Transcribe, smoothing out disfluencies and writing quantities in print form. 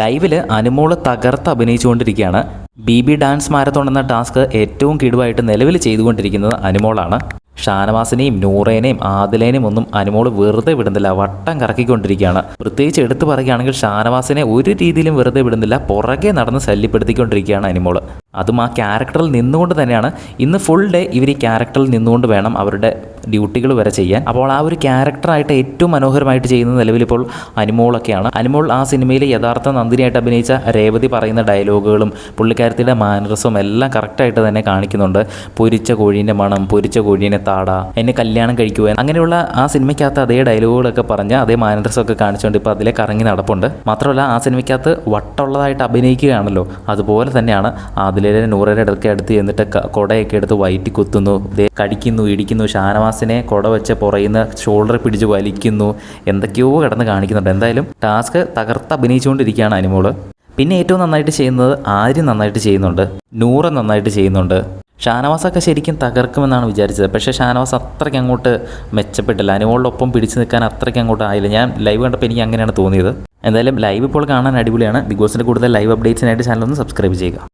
ലൈവിൽ അനുമോള് തകർത്ത് അഭിനയിച്ചുകൊണ്ടിരിക്കുകയാണ്. B dance marathon എന്ന ടാസ്ക് ഏറ്റവും കിടുവായിട്ട് നിലവിൽ ചെയ്തുകൊണ്ടിരിക്കുന്നത് അനുമോളാണ്. ഷാനവാസിനെയും നൂറേനെയും ആദിലേനെയും ഒന്നും അനുമോള് വെറുതെ വിടുന്നില്ല, വട്ടം കറക്കിക്കൊണ്ടിരിക്കുകയാണ്. പ്രത്യേകിച്ച് എടുത്തു പറയുകയാണെങ്കിൽ ഷാനവാസിനെ ഒരു രീതിയിലും വെറുതെ വിടുന്നില്ല, പുറകെ നടന്ന് ശല്യപ്പെടുത്തിക്കൊണ്ടിരിക്കുകയാണ് അനുമോള്. അതും ആ ക്യാരക്ടറിൽ നിന്നുകൊണ്ട് തന്നെയാണ്. ഇന്ന് ഫുൾ ഡേ ഇവർ ഈ ക്യാരക്ടറിൽ നിന്നുകൊണ്ട് വേണം അവരുടെ ഡ്യൂട്ടികൾ വരെ ചെയ്യാൻ. അപ്പോൾ ആ ഒരു ക്യാരക്ടറായിട്ട് ഏറ്റവും മനോഹരമായിട്ട് ചെയ്യുന്ന നിലവിലിപ്പോൾ അനുമോളൊക്കെയാണ്. അനുമോൾ ആ സിനിമയിൽ യഥാർത്ഥ നന്ദിനിയായിട്ട് അഭിനയിച്ച രേവതി പറയുന്ന ഡയലോഗുകളും പുള്ളിക്കാരത്തിയുടെ മാനറിസവും എല്ലാം കറക്റ്റായിട്ട് തന്നെ കാണിക്കുന്നുണ്ട്. പൊരിച്ച കോഴീൻ്റെ മണം, പൊരിച്ച കോഴീനെ താടാ, എന്നെ കല്യാണം കഴിക്കുക, അങ്ങനെയുള്ള ആ സിനിമയ്ക്കകത്ത് അതേ ഡയലോഗുകളൊക്കെ പറഞ്ഞ് അതേ മാനറിസമൊക്കെ കാണിച്ചുകൊണ്ട് ഇപ്പോൾ അതിലെ കറങ്ങി നടപ്പുണ്ട്. മാത്രമല്ല ആ സിനിമയ്ക്കകത്ത് വട്ടുള്ളതായിട്ട് അഭിനയിക്കുകയാണല്ലോ, അതുപോലെ തന്നെയാണ് അതിലെ നൂറയുടെ ഇടയ്ക്ക് അടുത്ത് ചെന്നിട്ട് കുടയൊക്കെ എടുത്ത് വയറ്റി കുത്തുന്നു, കടിക്കുന്നു, ഇടിക്കുന്നു, ഷാനവാസിനെ കുട വെച്ച് പുറയുന്ന ഷോൾഡർ പിടിച്ച് വലിക്കുന്നു, എന്തൊക്കെയോ കിടന്ന് കാണിക്കുന്നുണ്ട്. എന്തായാലും ടാസ്ക് തകർത്ത് അഭിനയിച്ചുകൊണ്ടിരിക്കുകയാണ് അനുമോള്. പിന്നെ ഏറ്റവും നന്നായിട്ട് ചെയ്യുന്നത് ആര്യൻ നന്നായിട്ട് ചെയ്യുന്നുണ്ട്, നൂറ് നന്നായിട്ട് ചെയ്യുന്നുണ്ട്. ഷാനവാസൊക്കെ ശരിക്കും തകർക്കുമെന്നാണ് വിചാരിച്ചത്, പക്ഷേ ഷാനവാസ് അത്രയ്ക്ക് അങ്ങോട്ട് മെച്ചപ്പെട്ടില്ല. അനുമോളുടെ ഒപ്പം പിടിച്ചു നിൽക്കാൻ അത്രയ്ക്ക് അങ്ങോട്ട് ആയില്ല. ഞാൻ ലൈവ് കണ്ടപ്പോൾ എനിക്ക് അങ്ങനെയാണ് തോന്നിയത്. എന്തായാലും ലൈവ് ഇപ്പോൾ കാണാൻ അടിപൊളിയാണ്. ബിഗ് ബോസിൻ്റെ കൂടുതൽ ലൈവ് അപ്ഡേറ്റ്സിനായിട്ട് ചാനൽ ഒന്ന് സബ്സ്ക്രൈബ് ചെയ്യുക.